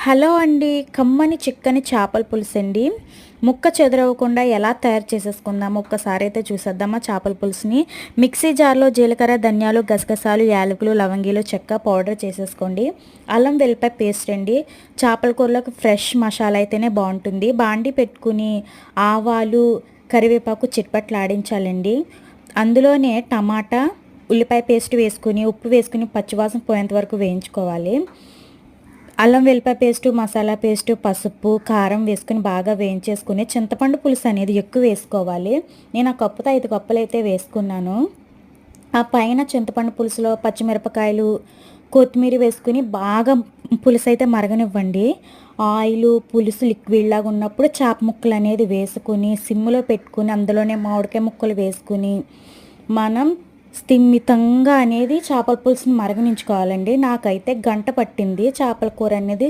Hello అండి. కమ్మని చిక్కని చేపల పులుసు అండి. ముక్క చెదరవ్వకుండా ఎలా తయారు చేసేసుకుందామో ఒక్కసారి అయితే చూసేద్దామా చేపల పులుసుని. మిక్సీ జార్లో జీలకర్ర, ధనియాలు, గసగసాలు, యాలకులు, లవంగీలు, చెక్క పౌడర్ చేసేసుకోండి. అల్లం వెల్లిపాయ పేస్ట్ అండి. చేపల కూరలోకి ఫ్రెష్ మసాలా అయితేనే బాగుంటుంది. బాండి పెట్టుకుని ఆవాలు, కరివేపాకు చిట్పట్లాడించాలండి. అందులోనే టమాటా, ఉల్లిపాయ పేస్ట్ వేసుకుని ఉప్పు వేసుకుని పచ్చివాసన పోయేంత వరకు వేయించుకోవాలి. అల్లం వెల్లిపాయ పేస్టు, మసాలా పేస్టు, పసుపు, కారం వేసుకుని బాగా వేయించేసుకుని చింతపండు పులుసు అనేది ఎక్కువ వేసుకోవాలి. నేను ఆ కప్పుతో 5 కప్పులు అయితే వేసుకున్నాను. ఆ పైన చింతపండు పులుసులో పచ్చిమిరపకాయలు, కొత్తిమీర వేసుకుని బాగా పులుసు అయితే మరగనివ్వండి. ఆయిలు పులుసు లిక్విడ్ లాగా ఉన్నప్పుడు చేప ముక్కలు అనేది వేసుకుని సిమ్లో పెట్టుకుని అందులోనే మామిడికాయ ముక్కలు వేసుకుని మనం స్థిమితంగా అనేది చేపల పులుసుని మరగనించుకోవాలండి. నాకైతే గంట పట్టింది చేపల కూర అనేది